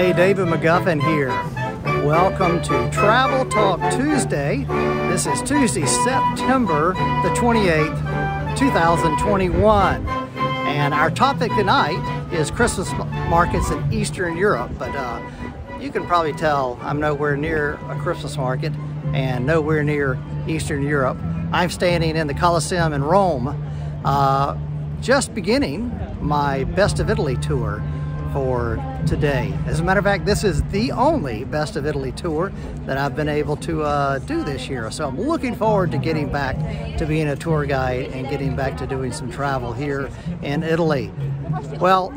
Hey, David McGuffin here. Welcome to Travel Talk Tuesday. This is Tuesday, September the 28th, 2021. And our topic tonight is Christmas markets in Eastern Europe. But you can probably tell I'm nowhere near a Christmas market and nowhere near Eastern Europe. I'm standing in the Colosseum in Rome, just beginning my Best of Italy tour for today. As a matter of fact, this is the only Best of Italy tour that I've been able to do this year. So I'm looking forward to getting back to being a tour guide and getting back to doing some travel here in Italy. Well,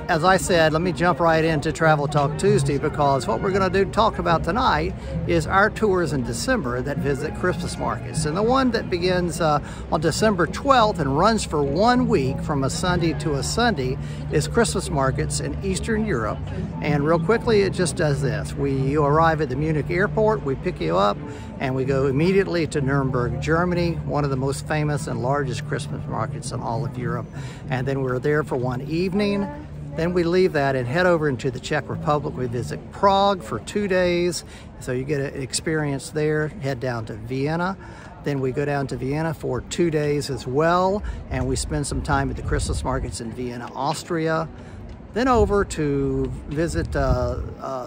as I said, let me jump right into Travel Talk Tuesday, because what we're going to talk about tonight is our tours in December that visit Christmas markets. And the one that begins on December 12th and runs for 1 week from a Sunday to a Sunday is Christmas markets in Eastern Europe. And real quickly, it just does this. You arrive at the Munich airport, we pick you up, and we go immediately to Nuremberg, Germany, one of the most famous and largest Christmas markets in all of Europe. And then we're there for one evening. Then we leave that and head over into the Czech Republic. We visit Prague for 2 days, so you get an experience there. Head down to Vienna. Then we go down to Vienna for 2 days as well, and we spend some time at the Christmas markets in Vienna, Austria. Then over to visit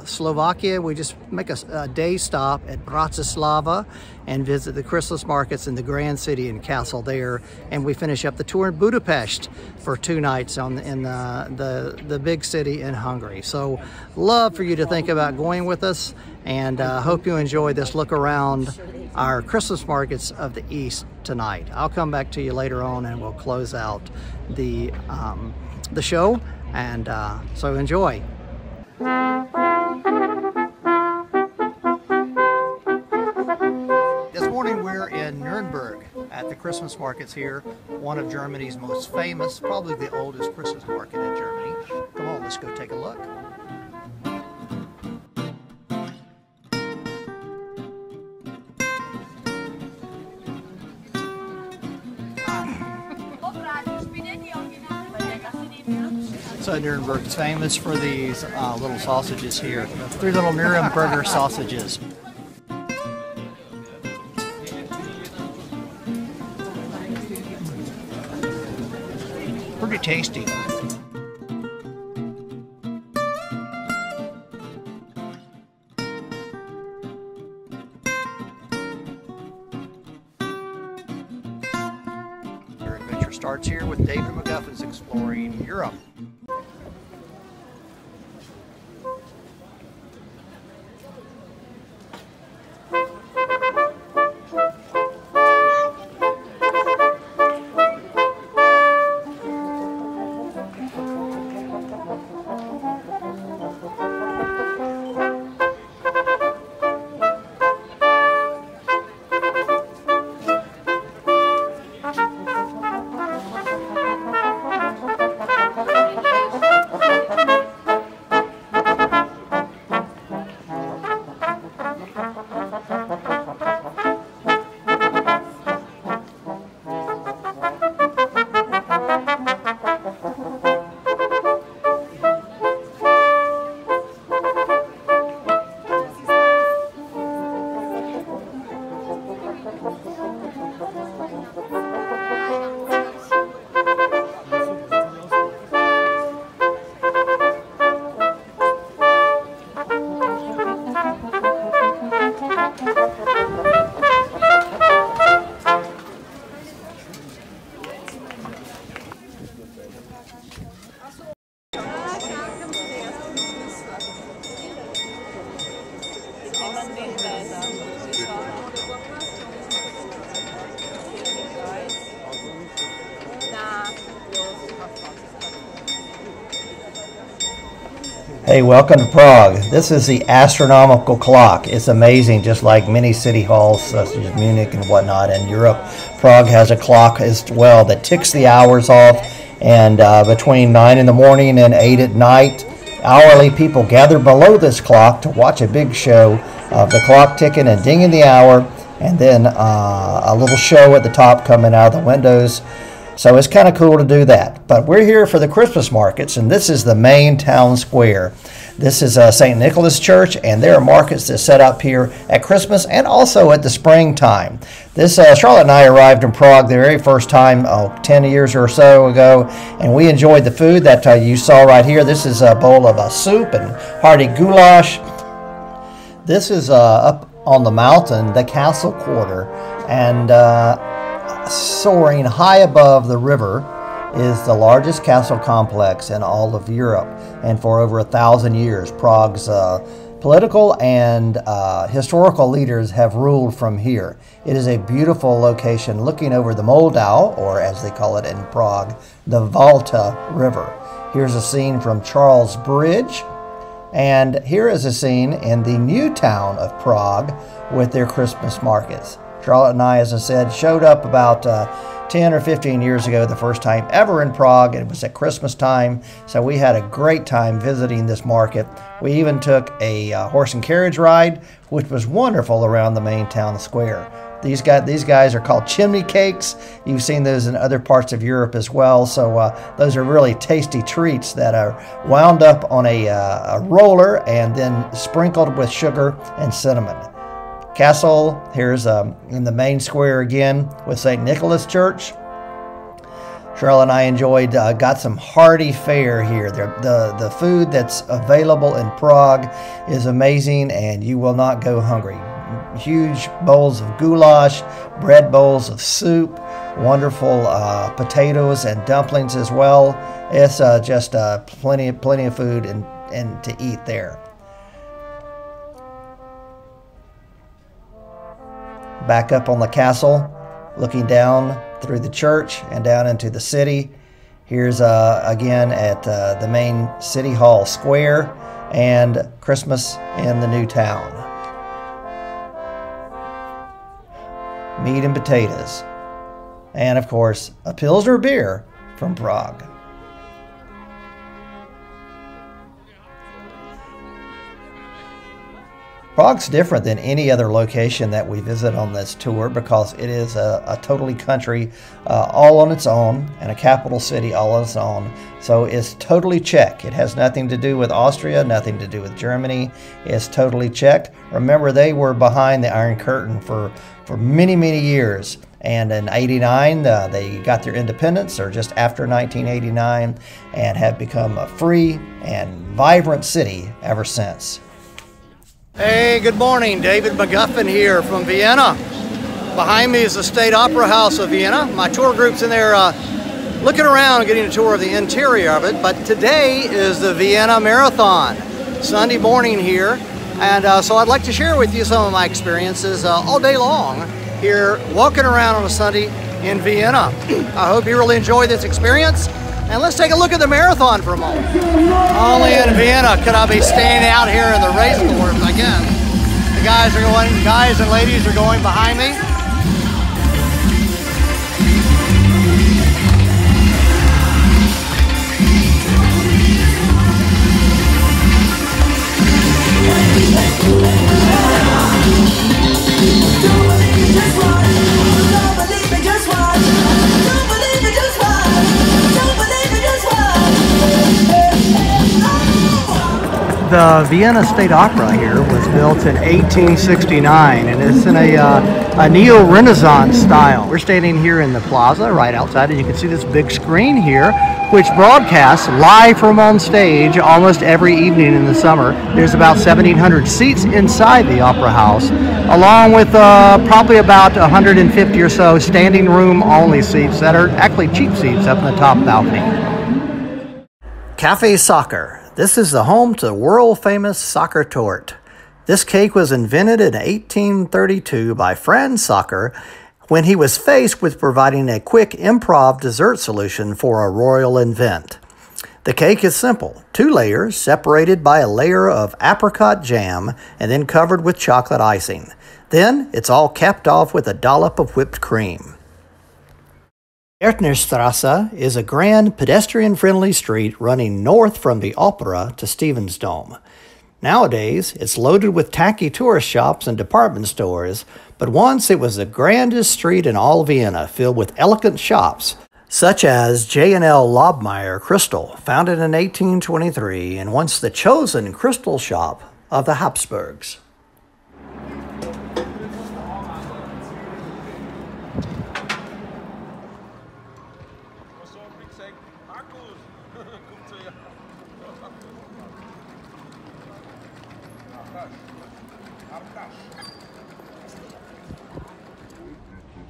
Slovakia. We just make a day stop at Bratislava and visit the Christmas markets in the Grand City and Castle there. And we finish up the tour in Budapest for 2 nights in the big city in Hungary. So love for you to think about going with us, and hope you enjoy this look around our Christmas markets of the East tonight. I'll come back to you later on and we'll close out the show. And so enjoy. This morning we're in Nuremberg at the Christmas markets here, one of Germany's most famous, probably the oldest Christmas market in Germany. Come on, let's go take a look. So Nuremberg is famous for these little sausages here. 3 little Nuremberger sausages. Pretty tasty. Your adventure starts here with David McGuffin's Exploring Europe. Hey, welcome to Prague. This is the astronomical clock. It's amazing, just like many city halls such as Munich and whatnot in Europe. Prague has a clock as well that ticks the hours off, and between 9 in the morning and 8 at night, hourly people gather below this clock to watch a big show of the clock ticking and dinging the hour, and then a little show at the top coming out of the windows. So it's kind of cool to do that. But we're here for the Christmas markets, and this is the main town square. This is St. Nicholas Church, and there are markets that set up here at Christmas and also at the springtime. This Charlotte and I arrived in Prague the very first time 10 years or so ago, and we enjoyed the food that you saw right here. This is a bowl of soup and hearty goulash. This is up on the mountain, the Castle Quarter, and soaring high above the river is the largest castle complex in all of Europe. And for over 1,000 years, Prague's political and historical leaders have ruled from here. It is a beautiful location looking over the Moldau, or as they call it in Prague, the Valta River. Here's a scene from Charles Bridge. And here is a scene in the new town of Prague with their Christmas markets. Charlotte and I, as I said, showed up about 10 or 15 years ago, the first time ever in Prague. It was at Christmas time, so we had a great time visiting this market. We even took a horse and carriage ride, which was wonderful around the main town square. These guys are called chimney cakes. You've seen those in other parts of Europe as well. So those are really tasty treats that are wound up on a roller and then sprinkled with sugar and cinnamon. Castle, here's in the main square again with St. Nicholas Church. Charlotte and I enjoyed, got some hearty fare here. The food that's available in Prague is amazing, and you will not go hungry. Huge bowls of goulash, bread bowls of soup, wonderful potatoes and dumplings as well. It's just plenty of food and to eat there. Back up on the castle, looking down through the church and down into the city. Here's again at the main city hall square and Christmas in the new town. Meat and potatoes. And of course, a Pilsner beer from Prague. Prague's different than any other location that we visit on this tour because it is a totally country all on its own and a capital city all on its own. So it's totally Czech. It has nothing to do with Austria, nothing to do with Germany. It's totally Czech. Remember, they were behind the Iron Curtain for many, many years. And in '89, they got their independence, or just after 1989, and have become a free and vibrant city ever since. Hey, good morning. David McGuffin here from Vienna. Behind me is the State Opera House of Vienna. My tour group's in there looking around, getting a tour of the interior of it. But today is the Vienna Marathon, Sunday morning here. And so I'd like to share with you some of my experiences all day long here walking around on a Sunday in Vienna. I hope you really enjoy this experience. And let's take a look at the marathon for a moment. Only in Vienna could I be standing out here in the race course, I guess. The guys and ladies are going behind me. The Vienna State Opera here was built in 1869, and it's in a neo-Renaissance style. We're standing here in the plaza right outside, and you can see this big screen here, which broadcasts live from on stage almost every evening in the summer. There's about 1,700 seats inside the Opera House, along with probably about 150 or so standing room only seats that are actually cheap seats up in the top balcony. Cafe Soccer. This is the home to the world-famous soccer Tort. This cake was invented in 1832 by Franz Soccer when he was faced with providing a quick improv dessert solution for a royal event. The cake is simple, 2 layers separated by a layer of apricot jam and then covered with chocolate icing. Then it's all capped off with a dollop of whipped cream. Ertnerstrasse is a grand pedestrian-friendly street running north from the Opera to Stevensdom. Nowadays, it's loaded with tacky tourist shops and department stores, but once it was the grandest street in all Vienna, filled with elegant shops, such as J&L Lobmeyer Crystal, founded in 1823 and once the chosen crystal shop of the Habsburgs.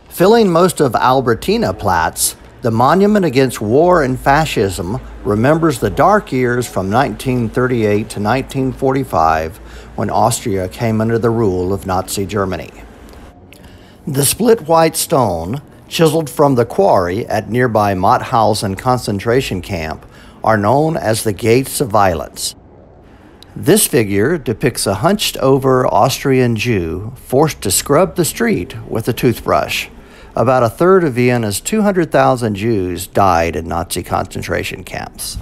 Filling most of Albertina-Platz, the Monument Against War and Fascism remembers the dark years from 1938 to 1945 when Austria came under the rule of Nazi Germany. The split white stone, chiseled from the quarry at nearby Mauthausen concentration camp, are known as the Gates of Violence. This figure depicts a hunched-over Austrian Jew forced to scrub the street with a toothbrush. About a third of Vienna's 200,000 Jews died in Nazi concentration camps.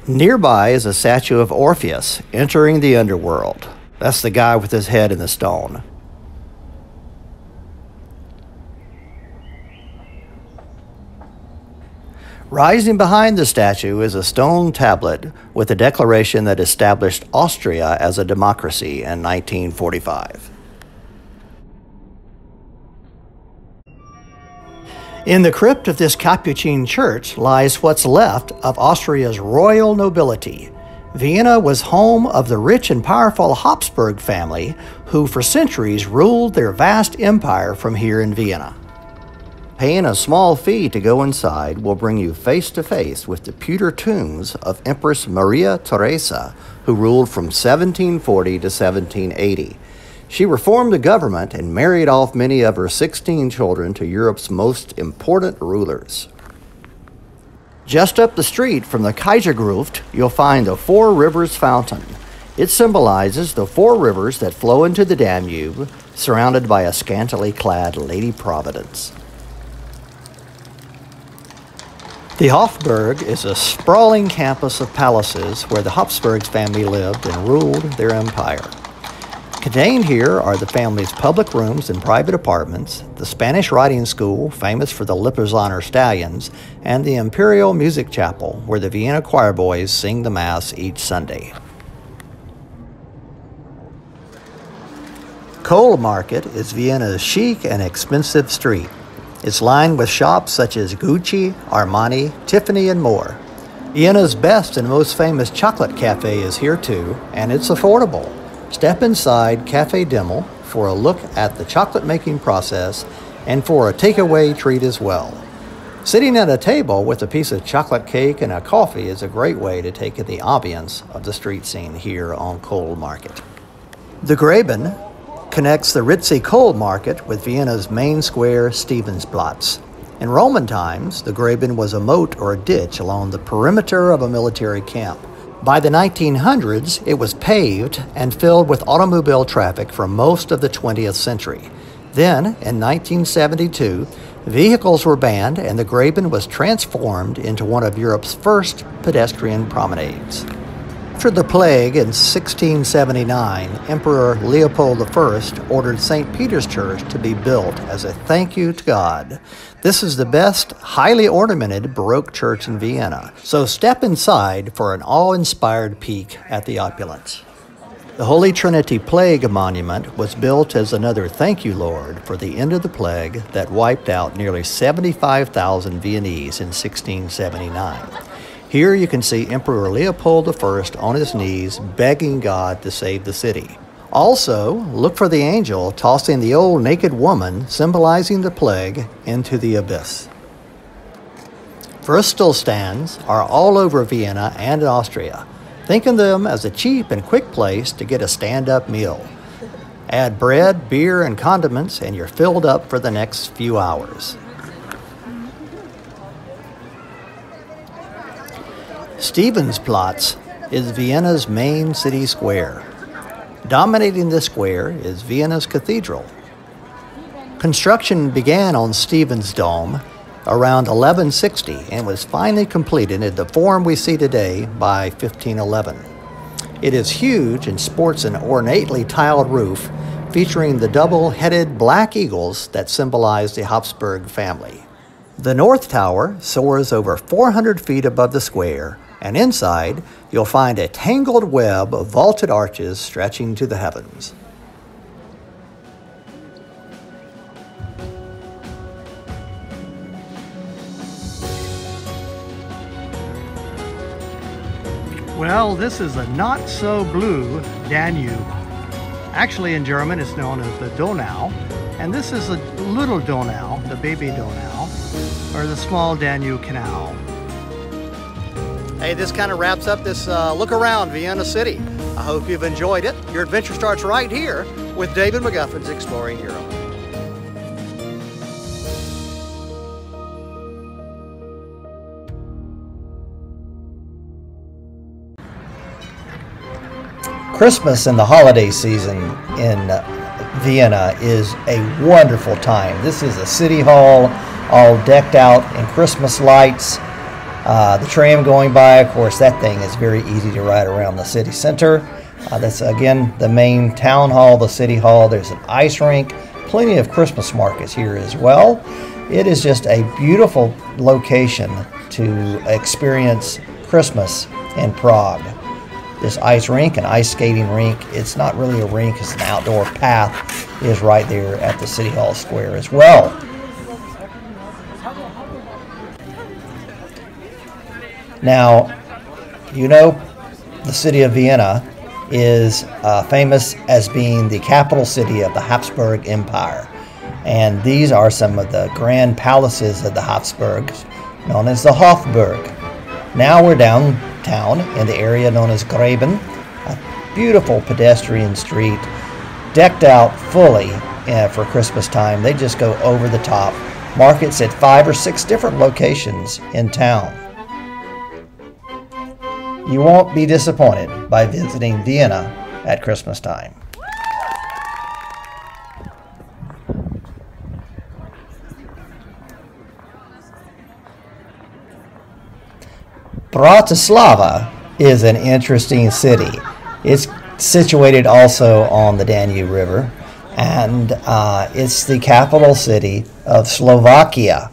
Nearby is a statue of Orpheus entering the underworld. That's the guy with his head in the stone. Rising behind the statue is a stone tablet with a declaration that established Austria as a democracy in 1945. In the crypt of this Capuchin church lies what's left of Austria's royal nobility. Vienna was home of the rich and powerful Hofburg family, who for centuries ruled their vast empire from here in Vienna. Paying a small fee to go inside will bring you face to face with the pewter tombs of Empress Maria Theresa, who ruled from 1740 to 1780. She reformed the government and married off many of her 16 children to Europe's most important rulers. Just up the street from the Kaisergruft, you'll find the Four Rivers Fountain. It symbolizes the 4 rivers that flow into the Danube, surrounded by a scantily clad Lady Providence. The Hofburg is a sprawling campus of palaces where the Habsburgs family lived and ruled their empire. Contained here are the family's public rooms and private apartments, the Spanish riding school, famous for the Lipizzaner stallions, and the Imperial Music Chapel, where the Vienna choir boys sing the Mass each Sunday. Kohl Market is Vienna's chic and expensive street. It's lined with shops such as Gucci, Armani, Tiffany, and more. Vienna's best and most famous chocolate cafe is here too, and it's affordable. Step inside Café Dimmel for a look at the chocolate making process and for a takeaway treat as well. Sitting at a table with a piece of chocolate cake and a coffee is a great way to take in the ambience of the street scene here on Kohl Market. The Graben connects the ritzy Kohl Market with Vienna's main square, Stephansplatz. In Roman times, the Graben was a moat or a ditch along the perimeter of a military camp. By the 1900s, it was paved and filled with automobile traffic for most of the 20th century. Then, in 1972, vehicles were banned and the Graben was transformed into one of Europe's first pedestrian promenades. After the plague in 1679, Emperor Leopold I ordered St. Peter's Church to be built as a thank you to God. This is the best, highly ornamented Baroque church in Vienna, so step inside for an awe-inspired peek at the opulence. The Holy Trinity Plague Monument was built as another thank you, Lord, for the end of the plague that wiped out nearly 75,000 Viennese in 1679. Here you can see Emperor Leopold I on his knees begging God to save the city. Also, look for the angel tossing the old naked woman symbolizing the plague into the abyss. Würstel stands are all over Vienna and in Austria. Think of them as a cheap and quick place to get a stand-up meal. Add bread, beer, and condiments and you're filled up for the next few hours. Stephansplatz is Vienna's main city square. Dominating the square is Vienna's cathedral. Construction began on Stephen's Dome around 1160 and was finally completed in the form we see today by 1511. It is huge and sports an ornately tiled roof featuring the double-headed black eagles that symbolize the Hofburg family. The North Tower soars over 400 feet above the square, and inside you'll find a tangled web of vaulted arches stretching to the heavens. Well, this is a not-so-blue Danube. Actually, in German, it's known as the Donau, and this is a little Donau, the baby Donau, or the small Danube Canal. Hey, this kind of wraps up this look around Vienna City. I hope you've enjoyed it. Your adventure starts right here with David McGuffin's Exploring Europe. Christmas and the holiday season in Vienna is a wonderful time. This is a city hall all decked out in Christmas lights. The tram going by, of course, that thing is very easy to ride around the city center. That's, again, the main town hall, the city hall. There's an ice rink, plenty of Christmas markets here as well. It is just a beautiful location to experience Christmas in Prague. This ice rink, an ice skating rink, it's not really a rink, it's an outdoor path, is right there at the City Hall Square as well. Now, you know, the city of Vienna is famous as being the capital city of the Habsburg Empire. And these are some of the grand palaces of the Habsburgs, known as the Hofburg. Now we're downtown in the area known as Graben, a beautiful pedestrian street, decked out fully for Christmas time. They just go over the top. Markets at 5 or 6 different locations in town. You won't be disappointed by visiting Vienna at Christmas time. Bratislava is an interesting city. It's situated also on the Danube River, and it's the capital city of Slovakia.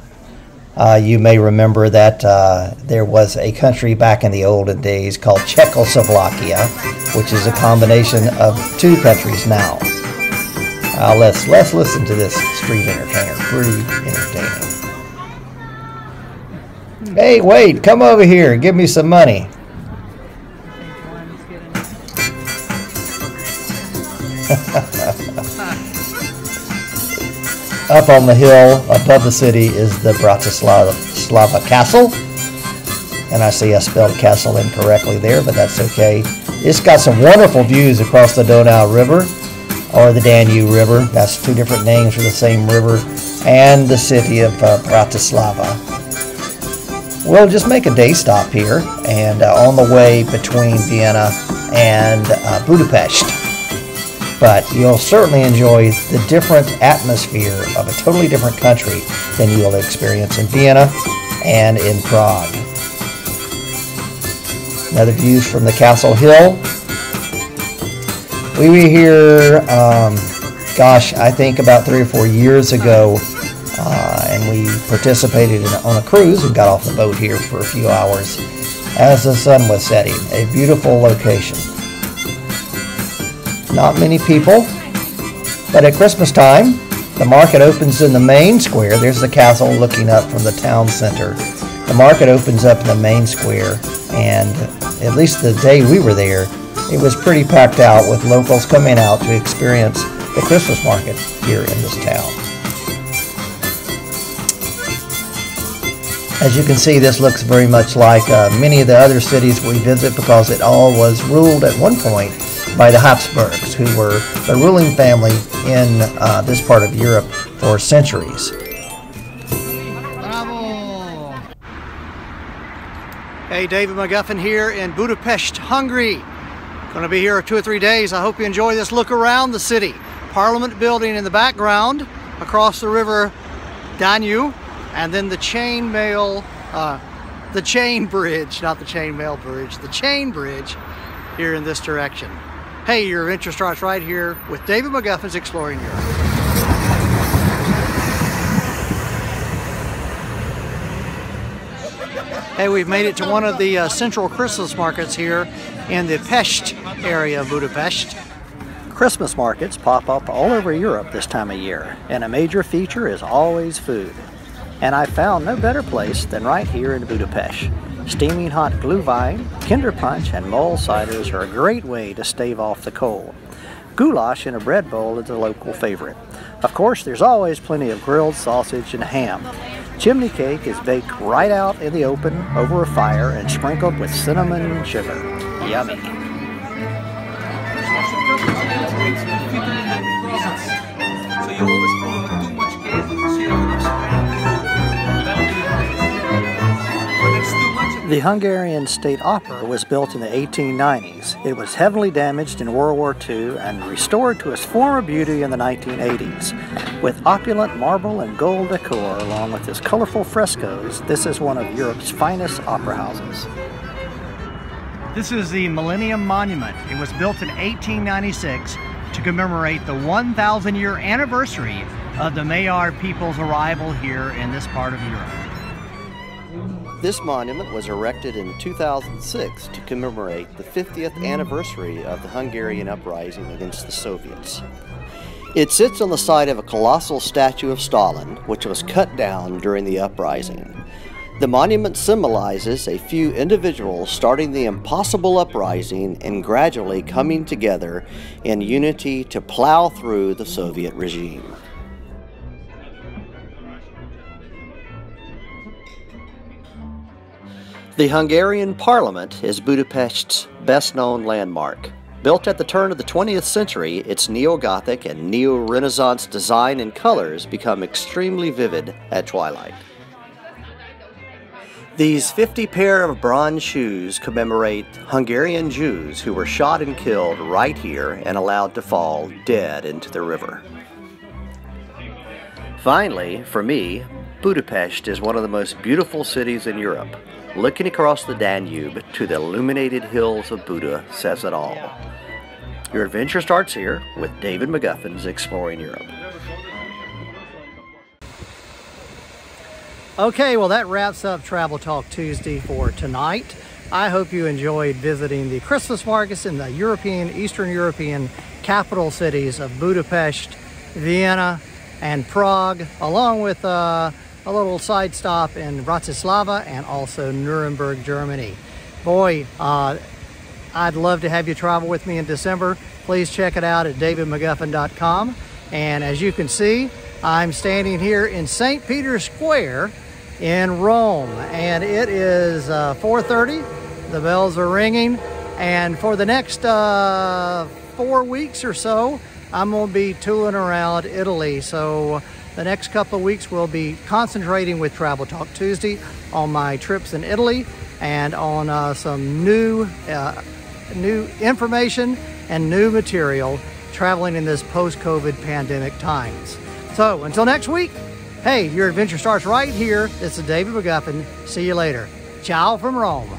You may remember that there was a country back in the olden days called Czechoslovakia, which is a combination of 2 countries now. Let's listen to this street entertainer. Pretty entertaining. Hey, wait, come over here. Give me some money. Up on the hill above the city is the Bratislava Castle. And I see I spelled castle incorrectly there, but that's okay. It's got some wonderful views across the Donau River, or the Danube River. That's 2 different names for the same river. And the city of Bratislava. We'll just make a day stop here, and on the way between Vienna and Budapest. But you'll certainly enjoy the different atmosphere of a totally different country than you'll experience in Vienna and in Prague. Another views from the Castle Hill. We were here, gosh, I think about 3 or 4 years ago, and we participated on a cruise and got off the boat here for a few hours as the sun was setting. A beautiful location. Not many people, but at Christmas time, the market opens in the main square. There's the castle looking up from the town center. The market opens up in the main square, and at least the day we were there, it was pretty packed out with locals coming out to experience the Christmas market here in this town. As you can see, this looks very much like many of the other cities we visit, because it all was ruled at one point by the Habsburgs, who were the ruling family in this part of Europe for centuries. Hey, David McGuffin here in Budapest, Hungary. Going to be here 2 or 3 days. I hope you enjoy this look around the city. Parliament building in the background, across the river Danube, and then the chain bridge, not the chain mail bridge, the chain bridge here in this direction. Hey, your adventure starts right here with David McGuffin's Exploring Europe. Hey, we've made it to one of the central Christmas markets here in the Pest area of Budapest. Christmas markets pop up all over Europe this time of year, and a major feature is always food. And I found no better place than right here in Budapest. Steaming hot glühwein, Kinder Punch, and mull ciders are a great way to stave off the cold. Goulash in a bread bowl is a local favorite. Of course, there's always plenty of grilled sausage and ham. Chimney cake is baked right out in the open over a fire and sprinkled with cinnamon and sugar. Yummy. The Hungarian State Opera was built in the 1890s. It was heavily damaged in World War II and restored to its former beauty in the 1980s. With opulent marble and gold decor along with its colorful frescoes, this is one of Europe's finest opera houses. This is the Millennium Monument. It was built in 1896 to commemorate the 1,000-year anniversary of the Magyar people's arrival here in this part of Europe. This monument was erected in 2006 to commemorate the 50th anniversary of the Hungarian uprising against the Soviets. It sits on the site of a colossal statue of Stalin, which was cut down during the uprising. The monument symbolizes a few individuals starting the impossible uprising and gradually coming together in unity to plow through the Soviet regime. The Hungarian Parliament is Budapest's best-known landmark. Built at the turn of the 20th century, its neo-Gothic and neo-Renaissance design and colors become extremely vivid at twilight. These 50 pair of bronze shoes commemorate Hungarian Jews who were shot and killed right here and allowed to fall dead into the river. Finally, for me, Budapest is one of the most beautiful cities in Europe. Looking across the Danube to the illuminated hills of Buda says it all. Your adventure starts here with David McGuffin's Exploring Europe. Okay, well that wraps up Travel Talk Tuesday for tonight. I hope you enjoyed visiting the Christmas markets in the Eastern European capital cities of Budapest, Vienna, and Prague, along with a little side stop in Bratislava and also Nuremberg, Germany. Boy, I'd love to have you travel with me in December. Please check it out at davidmcguffin.com. And as you can see, I'm standing here in St. Peter's Square in Rome. And it is 4:30. The bells are ringing. And for the next 4 weeks or so, I'm going to be tooling around Italy. So the next couple of weeks we'll be concentrating with Travel Talk Tuesday on my trips in Italy and on some new information and new material traveling in this post-COVID pandemic times. So until next week, hey, your adventure starts right here. This is David McGuffin. See you later. Ciao from Rome.